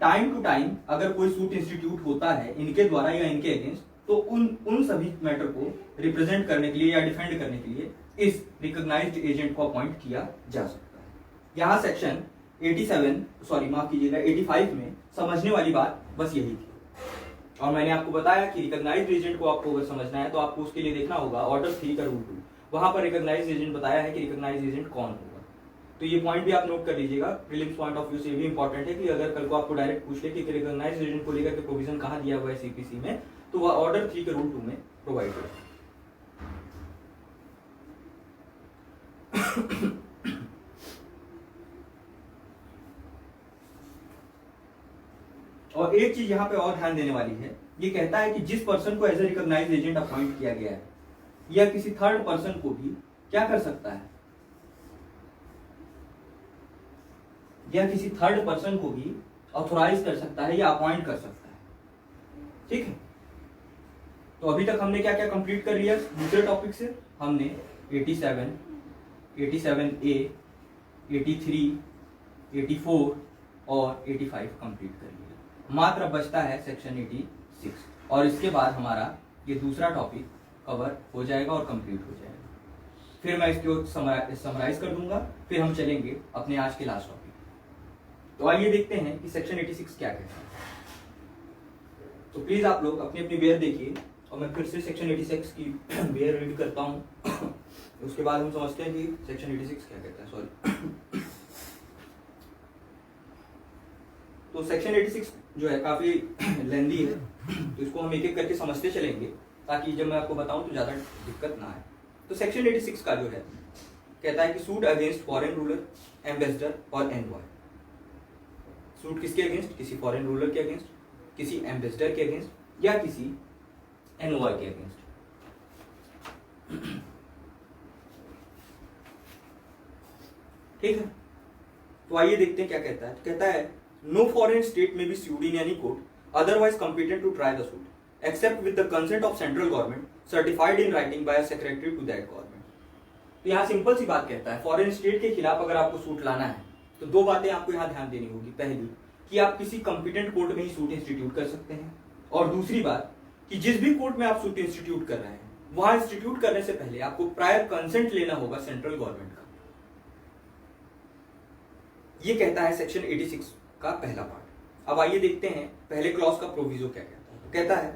टाइम टू टाइम अगर कोई सूट इंस्टीट्यूट होता है इनके द्वारा या इनके अगेंस्ट, तो उन सभी मैटर को रिप्रेजेंट करने के लिए या डिफेंड करने के लिए इस रिकॉग्नाइज्ड एजेंट को अपॉइंट किया जा सकता है। यहाँ सेक्शन 85 में समझने वाली बात बस यही थी। और मैंने आपको बताया कि रिकॉग्नाइज्ड एजेंट को आपको अगर समझना है तो आपको उसके लिए देखना होगा ऑर्डर 3 का रूल 2। वहां पर रिकॉग्नाइज्ड एजेंट बताया है कि रिकॉग्नाइज्ड एजेंट कौन होगा। तो ये पॉइंट भी आप नोट कर लीजिएगा, प्रीलिम्स पॉइंट ऑफ व्यू से भी इंपॉर्टेंट है कि अगर कल को आपको डायरेक्ट पूछ ले कि रिकॉग्नाइज्ड एजेंट को लेकर के प्रोविजन कहाँ दिया हुआ है सीपीसी में, तो वह ऑर्डर 3 के रूल 2 में प्रोवाइड है। और एक चीज यहाँ पे और ध्यान देने वाली है, ये कहता है कि जिस पर्सन को as a recognised agent appoint किया गया है या किसी थर्ड पर्सन को भी क्या कर सकता है, या किसी थर्ड पर्सन को भी ऑथोराइज कर सकता है या अपॉइंट कर सकता है। ठीक है, तो अभी तक हमने क्या क्या कंप्लीट कर लिया दूसरे टॉपिक से। हमने 87, 87A, 83, 84 और 85 कंप्लीट कर लिया। मात्र बचता है सेक्शन 86 और इसके बाद हमारा ये दूसरा टॉपिक कवर हो जाएगा और कंप्लीट हो जाएगा। फिर मैं इसको समराइज कर दूंगा, फिर हम चलेंगे अपने आज के लास्ट टॉपिक। तो आइए देखते हैं कि सेक्शन 86 क्या कहता है। तो प्लीज आप लोग अपनी अपनी बेयर देखिए और मैं फिर से सेक्शन 86 की बेयर रीड करता हूँ। उसके बाद हम समझते हैं कि सेक्शन 86 क्या कहता है। सॉरी, तो सेक्शन 86 जो है काफी लेंदी है, तो इसको हम एक एक करके समझते चलेंगे ताकि जब मैं आपको बताऊं तो ज्यादा दिक्कत ना आए। तो सेक्शन 86 का जो है कहता है कि suit against foreign ruler, ambassador और एनवॉय। सूट किसके अगेंस्ट? किसी फॉरेन रूलर के अगेंस्ट, किसी एम्बेसडर के अगेंस्ट या किसी एनवॉय के अगेंस्ट। ठीक है, तो आइए देखते हैं क्या कहता है। कहता है no foreign state may be sued in any court otherwise competent to try the suit except with the consent of central government certified in writing by secretary to that government. तो यहाँ सिंपल सी बात कहता है, foreign state के खिलाफ अगर आपको सूट लाना है तो दो बातें आपको यहाँ ध्यान देनी होगी। पहली कि आप किसी कॉम्पिटेंट कोर्ट में ही सूट इंस्टीट्यूट कर सकते हैं, और दूसरी बात कि जिस भी कोर्ट में आप सूट इंस्टीट्यूट कर रहे हैं वहां इंस्टीट्यूट करने से पहले आपको प्रायर कंसेंट लेना होगा सेंट्रल गवर्नमेंट का। ये कहता है सेक्शन 86 का पहला पार्ट। अब आइए देखते हैं पहले क्लॉज का प्रोविजो क्या कहता है। तो कहता है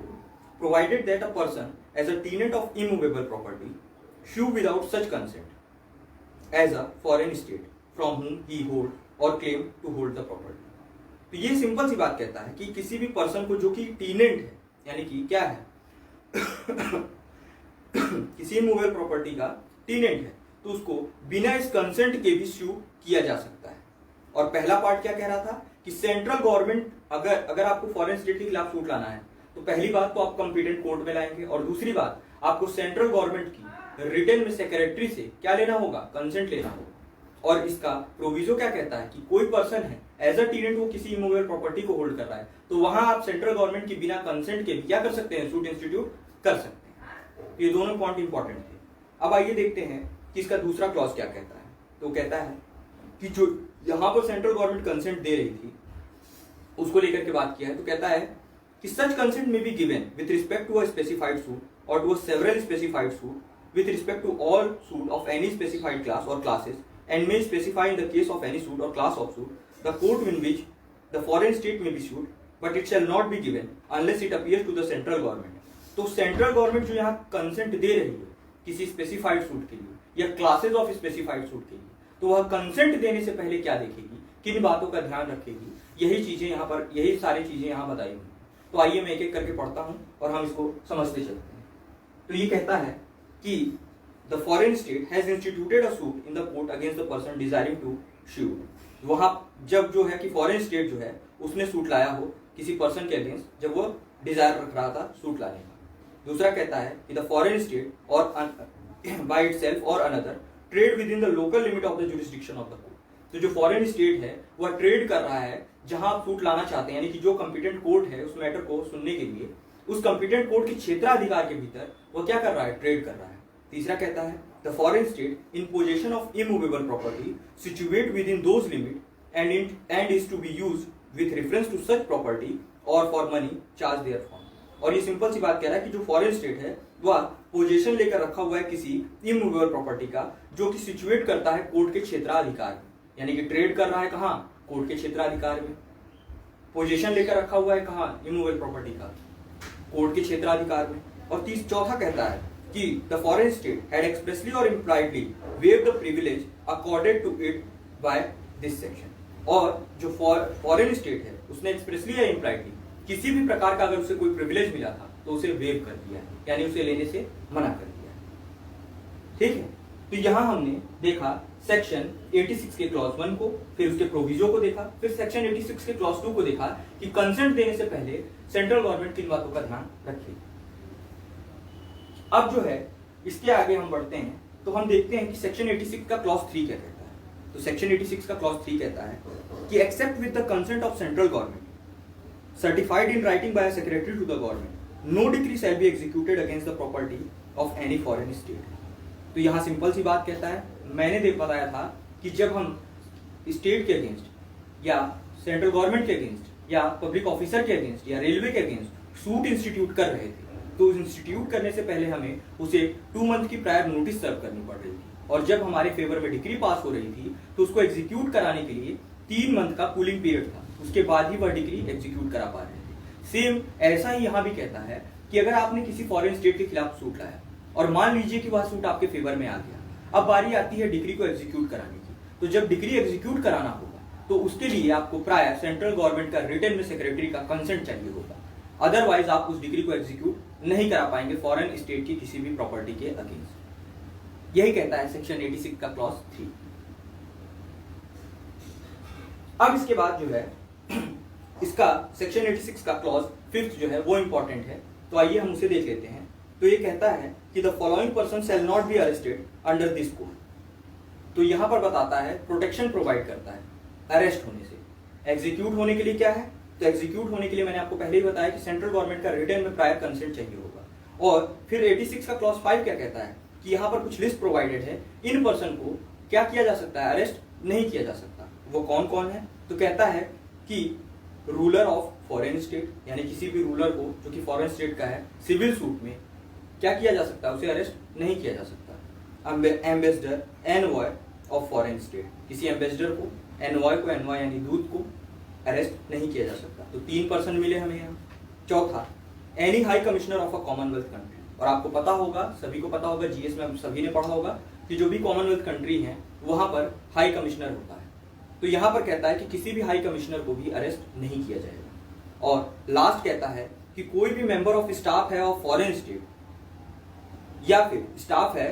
provided that a person as a tenant of immovable property sue without such consent as a foreign state from whom he hold or claim to hold the property। तो ये सिंपल सी बात कहता है कि किसी भी पर्सन को जो कि टीनेंट है, यानी कि क्या है किसी इमूवेबल प्रॉपर्टी का टीनेंट है, तो उसको बिना इस कंसेंट के भी स्यू किया जा सकता है। और पहला पार्ट क्या कह रहा था कि सेंट्रल गवर्नमेंट अगर आपको फॉरेन स्टेट के खिलाफ सूट लाना है तो पहली बात तो आप कॉम्पिटेंट कोर्ट में लाएंगे, और दूसरी बात आपको सेंट्रल गवर्नमेंट की रिटर्न में सेक्रेटरी से क्या लेना होगा, कंसेंट लेना होगा। और इसका प्रोविजो क्या कहता है कि कोई पर्सन है एज अ टीनेंट वो किसी इमूवेबल प्रॉपर्टी को होल्ड कर रहा है, तो वहां आप सेंट्रल गवर्नमेंट के बिना कंसेंट के भी क्या कर सकते हैं, सूट इंस्टीट्यूट कर सकते हैं। ये दोनों पॉइंट इंपॉर्टेंट थे। अब आइए देखते हैं कि इसका दूसरा क्लॉज क्या कहता है। तो कहता है कि जो यहां पर सेंट्रल गवर्नमेंट कंसेंट दे रही थी उसको लेकर के बात किया है। तो कहता है कि such consent may be given with respect to a specified suit or to a several specified suit with respect to all suit of any specified class or classes and may specify in the case of any suit or class of suit the court in which the foreign state may be sued, but it shall not be given unless it appears to the central government। तो central government जो यहाँ consent दे रही है किसी specified suit के लिए या classes of specified suit के लिए, तो वह कंसेंट देने से पहले क्या देखेगी, किन बातों का ध्यान रखेगी, यही चीजें यहाँ पर, यही सारी चीजें यहाँ बताई हुई। तो आइए मैं एक एक करके पढ़ता हूँ और हम इसको समझते चलते हैं। तो ये कहता है कि the foreign state has instituted a suit in the court against the person desiring to sue। वहां जब जो है कि फॉरेन स्टेट जो है उसने सूट लाया हो किसी पर्सन के अगेंस्ट जब वो डिजायर रख रहा था सूट लाने का। दूसरा कहता है कि द फॉरेन स्टेट और बाय इटसेल्फ और another trade with in the local limit of the jurisdiction of the court. तो जो फॉरेन स्टेट है वह ट्रेड कर रहा है जहां आप सूट लाना चाहते हैं, यानी कि जो कॉम्पिटेंट कोर्ट है उस मैटर को सुनने के लिए उस कॉम्पिटेंट कोर्ट के क्षेत्राधिकार के भीतर वो क्या कर रहा है, ट्रेड कर रहा है। तीसरा कहता है the foreign state in possession of immovable property situate within those limit and is to be use with reference to such property or for money charge therefrom. और ये सिंपल सी बात कह रहा है कि जो फॉरेन स्टेट है वह पोजीशन लेकर रखा हुआ है किसी इमूवेबल प्रॉपर्टी का जो कि सिचुएट करता है कोर्ट के क्षेत्राधिकार में, यानी कि ट्रेड कर रहा है कहाँ, कोर्ट के क्षेत्राधिकार में। पोजीशन लेकर रखा हुआ है कहाँ, इमूवेबल प्रॉपर्टी का, कोर्ट के क्षेत्राधिकार में। और चौथा कहता है कि the foreign state had expressly or impliedly waived the privilege accorded to it by this section। और जो फॉरेन स्टेट है उसने एक्सप्रेसली या इम्प्लाइडली किसी भी प्रकार का अगर उसे कोई प्रिविलेज मिला था तो उसे वेव कर दिया है, यानी उसे लेने से मना कर दिया है। ठीक है, तो यहां हमने देखा सेक्शन 86 के क्लॉज 1 को, फिर उसके प्रोविजो को देखा, फिर सेक्शन 86 के क्लॉज 2 को देखा कि कंसेंट देने से पहले सेंट्रल गवर्नमेंट किन बातों का ध्यान रखेगी। अब जो है इसके आगे हम बढ़ते हैं तो हम देखते हैं कि सेक्शन 86 का क्लॉज 3 क्या कहता है। तो सेक्शन 86 का क्लॉज 3 कहता है कि except with the consent of central government certified in writing by secretary to the government no decree shall be executed against the property of any foreign state. तो यहां सिंपल सी बात कहता है, मैंने बताया था कि जब हम स्टेट के अगेंस्ट या सेंट्रल गवर्नमेंट के अगेंस्ट या पब्लिक ऑफिसर के अगेंस्ट या रेलवे के अगेंस्ट सूट इंस्टीट्यूट कर रहे थे तो इंस्टीट्यूट करने से पहले हमें उसे 2 मंथ की प्रायर नोटिस सर्व करनी पड़ रही थी, और जब हमारे फेवर में डिक्री पास हो रही थी तो उसको एग्जीक्यूट कराने के लिए 3 मंथ का कूलिंग पीरियड था, उसके बाद ही वह डिक्री एग्जीक्यूट करा पा रहे थे। सेम ऐसा ही यहाँ भी कहता है कि अगर आपने किसी फॉरेन स्टेट के खिलाफ सूट लाया और मान लीजिए कि वह सूट आपके फेवर में आ गया, अब बारी आती है डिक्री को एग्जीक्यूट कराने की। तो जब डिक्री एग्जीक्यूट कराना होगा तो उसके लिए आपको प्रायर सेंट्रल गवर्नमेंट का रिटर्न में सेक्रेटरी का कंसेंट चाहिए होगा, अदरवाइज आप उस डिग्री को एग्जीक्यूट नहीं करा पाएंगे फॉरेन स्टेट की किसी भी प्रॉपर्टी के अगेंस्ट। यही कहता है सेक्शन 86 का क्लॉज 3। अब इसके बाद जो है इसका सेक्शन 86 का क्लॉज 5 जो है वो इंपॉर्टेंट है, तो आइए हम उसे देख लेते हैं। तो ये कहता है कि the following person shall not be arrested under this code. तो यहाँ पर बताता है प्रोटेक्शन प्रोवाइड करता है अरेस्ट होने से। एग्जीक्यूट होने के लिए क्या है, तो एग्जीक्यूट होने के लिए मैंने आपको पहले ही बताया कि सेंट्रल गवर्नमेंट का रिटर्न में प्रायर कंसेंट चाहिए होगा। और फिर 86 का क्लॉज 5 क्या कहता है कि यहाँ पर कुछ लिस्ट प्रोवाइडेड है, इन पर्सन को क्या किया जा सकता है, अरेस्ट नहीं किया जा सकता। वो कौन कौन है, तो कहता है कि रूलर ऑफ फॉरेन स्टेट, यानी किसी भी रूलर को जो कि फॉरेन स्टेट का है, सिविल सूट में क्या किया जा सकता है, उसे अरेस्ट नहीं किया जा सकता। Ambassador, envoy of foreign state, किसी एम्बेसडर को, एनवॉय को, एनवॉय यानी दूत को अरेस्ट नहीं किया जा सकता। तो 3 पर्सन मिले हमें यहाँ। चौथा, any high commissioner of a Commonwealth country, और आपको पता होगा, सभी को पता होगा, जीएस में हम सभी ने पढ़ा होगा कि जो भी कॉमनवेल्थ कंट्री है वहां पर हाई कमिश्नर होता है। तो यहाँ पर कहता है कि किसी भी हाई कमिश्नर को भी अरेस्ट नहीं किया जाएगा। और लास्ट कहता है कि कोई भी मेंबर ऑफ स्टाफ है ऑफ फॉरेन स्टेट, या फिर स्टाफ है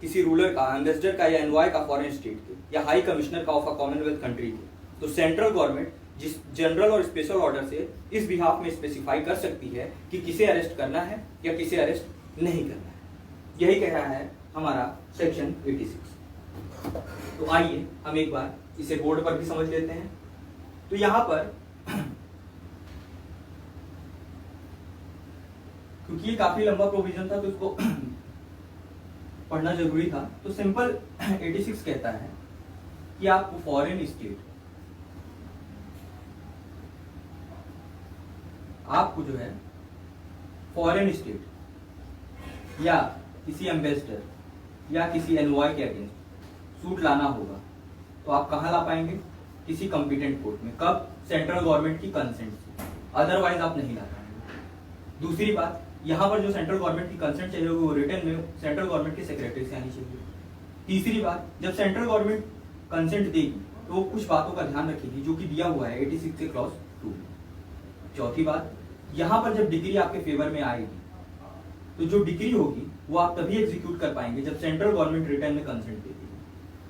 किसी रूलर का, एम्बेसडर का या एनवॉय का फॉरेन स्टेट के, या हाई कमिश्नर का ऑफ अ कॉमनवेल्थ कंट्री के, तो सेंट्रल गवर्नमेंट जिस जनरल और स्पेशल ऑर्डर से इस बिहाफ में स्पेसिफाई कर सकती है कि किसे अरेस्ट करना है या किसे अरेस्ट नहीं करना है। यही कह रहा है हमारा सेक्शन 86। तो आइए हम एक बार इसे बोर्ड पर भी समझ लेते हैं। तो यहां पर क्योंकि ये काफी लंबा प्रोविजन था तो इसको पढ़ना जरूरी था। तो सिंपल 86 कहता है कि आप फॉरेन स्टेट, आपको जो है फॉरेन स्टेट या किसी एम्बेसडर या किसी एनवॉय के अगेंस्ट सूट लाना होगा, तो आप कहां ला पाएंगे, किसी कॉम्पिटेंट कोर्ट में। कब, सेंट्रल गवर्नमेंट की कंसेंट से, अदरवाइज आप नहीं ला पाएंगे। दूसरी बात, यहां पर जो सेंट्रल गवर्नमेंट की कंसेंट चाहिए होगी वो रिटर्न में सेंट्रल गवर्नमेंट के सेक्रेटरी से आनी चाहिए। तीसरी बात, जब सेंट्रल गवर्नमेंट कंसेंट देगी तो वो कुछ बातों का ध्यान रखेगी जो कि दिया हुआ है 86 के क्लॉज 2 में। चौथी बात, यहां पर जब डिग्री आपके फेवर में आएगी तो जो डिग्री होगी वो आप तभी एग्जीक्यूट कर पाएंगे जब सेंट्रल गवर्नमेंट रिटर्न में कंसेंट देगी।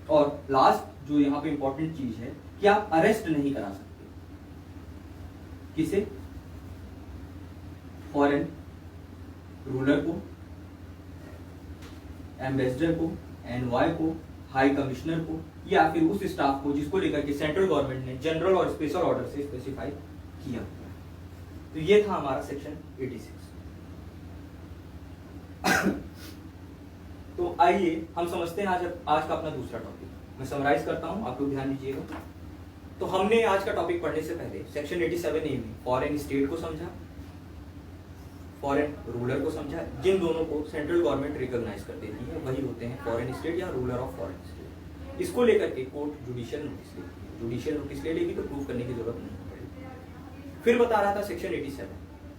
और लास्ट जो यहाँ पे इंपॉर्टेंट चीज है कि आप अरेस्ट नहीं करा सकते किसे, फॉरेन रूलर को, एम्बेसडर को, एनवॉय को, हाई कमिश्नर को, या फिर उस स्टाफ को जिसको लेकर के सेंट्रल गवर्नमेंट ने जनरल और स्पेशल ऑर्डर से स्पेसिफाई किया। तो ये था हमारा सेक्शन 86। तो आइए हम समझते हैं आज का अपना दूसरा टॉपिक। मैं समराइज करता हूं, आप लोग ध्यान दीजिएगा। तो हमने आज का टॉपिक पढ़ने से पहले सेक्शन 87A में फॉरेन स्टेट को समझा, फॉरेन रूलर को समझा। जिन दोनों को सेंट्रल गवर्नमेंट रिकॉग्नाइज कर देती है वही होते हैं फॉरेन स्टेट या रूलर ऑफ फॉरेन स्टेट। इसको लेकर के कोर्ट जुडिशियल नोटिस लेती है, जुडिशियल नोटिस ले लेगी तो प्रूव करने की जरूरत नहीं पड़ेगी। फिर बता रहा था सेक्शन 87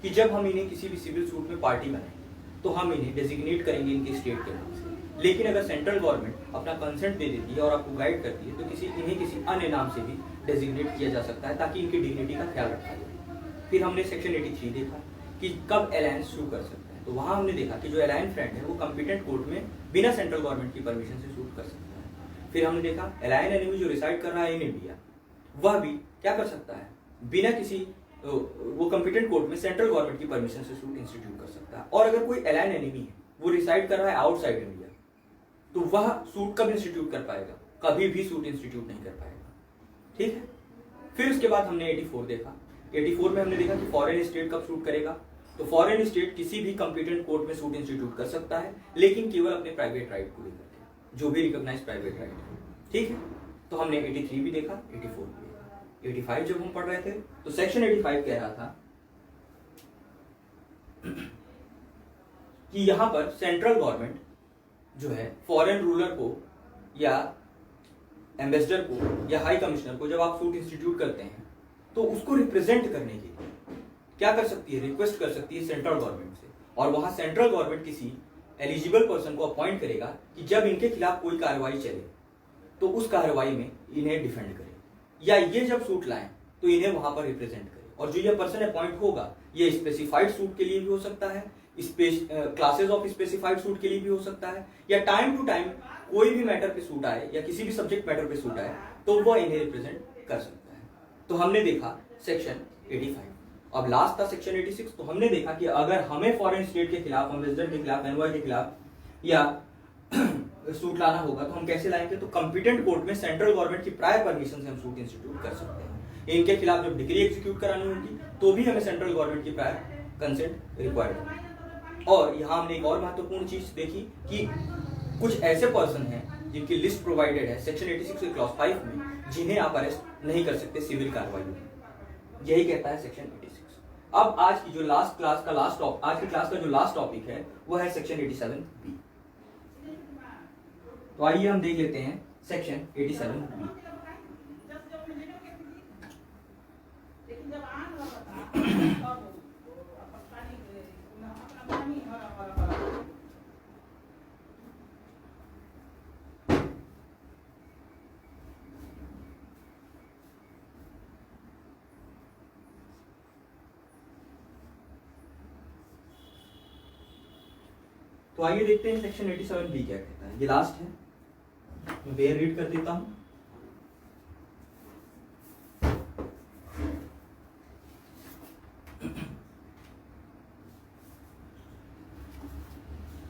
कि जब हम इन्हें किसी भी सिविल सूट में पार्टी बनाएंगे तो हम इन्हें डेजिग्नेट करेंगे इनके स्टेट के नाम से। लेकिन अगर सेंट्रल गवर्नमेंट अपना कंसेंट दे देती है और आपको गाइड करती है तो इन्हें किसी अन्य नाम से भी डेजिग्नेट किया जा सकता है ताकि इनकी डिग्निटी का ख्याल रखा जाए। फिर हमने सेक्शन 83 देखा कि कब अलायंस शू कर सकता है। तो वहां हमने देखा कि जो अलायन फ्रेंड है वो कॉम्पिटेंट कोर्ट में बिना सेंट्रल गवर्नमेंट की परमिशन से शूट कर सकता है। फिर हमने देखा अलायन एनिमी जो रिसाइड कर रहा है इन इंडिया, वह भी क्या कर सकता है, बिना किसी वो कॉम्पिटेंट कोर्ट में सेंट्रल गवर्नमेंट की परमिशन से सूट इंस्टीट्यूट कर सकता है। और अगर कोई अलायन एनिमी है वो रिसाइड कर रहा है आउटसाइड इंडिया, तो वह सूट कब इंस्टीट्यूट कर पाएगा, कभी भी सूट इंस्टीट्यूट नहीं कर पाएगा। ठीक है। फिर उसके बाद हमने 84 देखा। 84 में हमने देखा कि फॉरेन स्टेट कब सूट करेगा। तो फॉरेन स्टेट किसी भी कॉम्पिटेंट कोर्ट में सूट इंस्टीट्यूट कर सकता है, लेकिन केवल अपने प्राइवेट राइट को लेकर के, जो भी रिकॉग्नाइज प्राइवेट राइट है। ठीक है। तो हमने 83 भी देखा, 84 भी देखा। 85 जब हम पढ़ रहे थे तो सेक्शन 85 कह रहा था कि यहां पर सेंट्रल गवर्नमेंट जो है फॉरेन रूलर को या एम्बेसडर को या हाई कमिश्नर को जब आप सूट इंस्टीट्यूट करते हैं तो उसको रिप्रेजेंट करने के लिए क्या कर सकती है, रिक्वेस्ट कर सकती है सेंट्रल गवर्नमेंट से। और वहां सेंट्रल गवर्नमेंट किसी एलिजिबल पर्सन को अपॉइंट करेगा कि जब इनके खिलाफ कोई कार्रवाई चले तो उस कार्रवाई में इन्हें डिफेंड करे, या ये जब सूट लाएं तो इन्हें वहां पर रिप्रेजेंट करे। और जो ये पर्सन अपॉइंट होगा ये स्पेसिफाइड सूट के लिए भी हो सकता है, क्लासेस ऑफ स्पेसिफाइड सूट के लिए भी हो सकता है, या टाइम टू टाइम कोई भी मैटर पे सूट आए या किसी भी सब्जेक्ट मैटर पे सूट आए तो वह इन्हें रिप्रेजेंट कर सकता है। तो हमने देखा सेक्शन 85। अब लास्ट था सेक्शन 86। तो हमने देखा कि अगर हमें फॉरेन स्टेट के खिलाफ, एम्बेसडर के खिलाफ, एनवॉय के खिलाफ या सूट लाना होगा तो हम कैसे लाएंगे, तो कॉम्पिटेंट कोर्ट में सेंट्रल गवर्नमेंट की प्रायर परमिशन से हम सूट इंस्टीट्यूट कर सकते हैं। इनके खिलाफ जब डिग्री एग्जीक्यूट करानी होगी तो भी हमें सेंट्रल गवर्नमेंट की प्रायर कंसेंट रिक्वायर्ड है। और यहाँ हमने एक और महत्वपूर्ण चीज देखी कि कुछ ऐसे पर्सन हैं जिनकी लिस्ट प्रोवाइडेड है सेक्शन 86 के क्लॉज 5 में, जिन्हें आप अरेस्ट नहीं कर सकते सिविल कार्रवाई में। यही कहता है सेक्शन 86। अब आज की जो आज की क्लास का जो लास्ट टॉपिक है वो है सेक्शन 87B। तो आइए हम देख लेते हैं सेक्शन 87B। तो आइए देखते हैं सेक्शन 87B क्या कहता है। ये लास्ट है, मैं बेयर रीड कर देता हूं।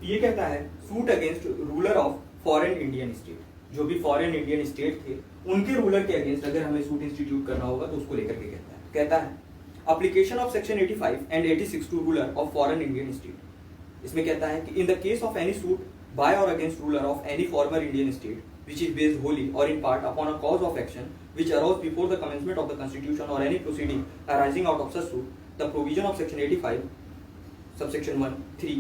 ये कहता है suit against ruler of foreign Indian state. जो भी फॉरेन इंडियन स्टेट थे उनके रूलर के अगेंस्ट अगर हमें सूट इंस्टीट्यूट करना होगा तो उसको लेकर के कहता है application of section 85 and 86 to ruler of foreign Indian state. इसमें कहता है कि in the case of any suit by और against ruler of any former Indian state which is based wholly or in part upon a cause of action which arose before the commencement of the constitution or any proceeding arising out of such suit, the provision of section 85 subsection 1 3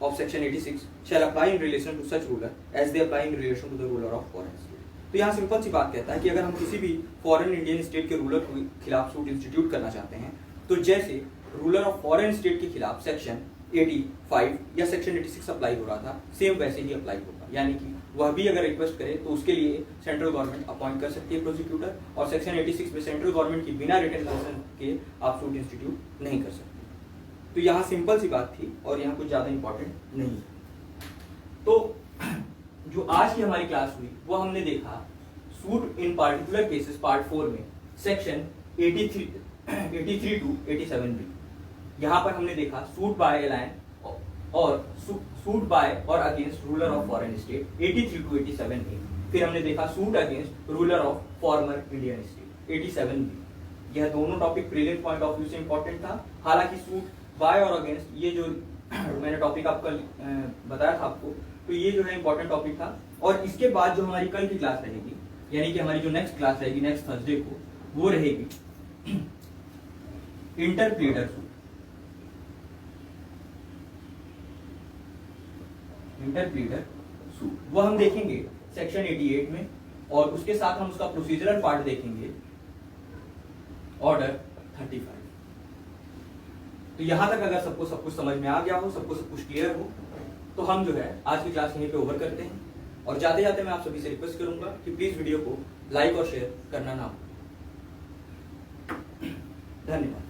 of section 86 shall apply in relation to such ruler as they apply in relation to the ruler of foreign state। तो यहाँ simple सी बात कहता है कि अगर हम किसी भी फॉरेन इंडियन स्टेट के रूलर के खिलाफ सूट इंस्टीट्यूट करना चाहते हैं तो जैसे रूलर ऑफ फॉरेन स्टेट के खिलाफ सेक्शन 85 या सेक्शन 86 अप्लाई हो रहा था, सेम वैसे ही अप्लाई होगा। यानी कि वह भी अगर रिक्वेस्ट करे तो उसके लिए सेंट्रल गवर्नमेंट अपॉइंट कर सकती है प्रोसिक्यूटर, और सेक्शन 86 में सेंट्रल गवर्नमेंट की बिना रिटन कंसेंट के आप सूट इंस्टीट्यूट नहीं कर सकते। तो यहाँ सिंपल सी बात थी और यहाँ कुछ ज्यादा इंपॉर्टेंट नहीं है। तो जो आज की हमारी क्लास हुई वो हमने देखा suit in particular cases part 4 में सेक्शन 83 टू 87B। यहाँ पर हमने देखा सूट बाय एलायन और सूट बाय और against ruler of foreign state 83 to 87A। फिर हमने देखा suit against ruler of former Indian state 87B। यह दोनों topic prelim point of view से इंपॉर्टेंट था। हालांकि सूट बाय और अगेंस्ट ये जो मैंने टॉपिक आपका बताया था आपको, तो ये जो है इंपॉर्टेंट टॉपिक था। और इसके बाद जो हमारी कल की क्लास रहेगी, यानी कि हमारी जो नेक्स्ट क्लास रहेगी नेक्स्ट थर्सडे को, वो रहेगी इंटरप्लीडर सूट। इंटरप्लीडर सूट वो हम देखेंगे सेक्शन 88 में, और उसके साथ हम उसका प्रोसीजरल पार्ट देखेंगे ऑर्डर 35। तो यहां तक अगर सबको सब कुछ समझ में आ गया हो, सबको सब कुछ क्लियर हो, तो हम जो है आज की क्लास यहीं पे ओवर करते हैं। और जाते जाते मैं आप सभी से रिक्वेस्ट करूंगा कि प्लीज वीडियो को लाइक और शेयर करना ना भूलें। धन्यवाद।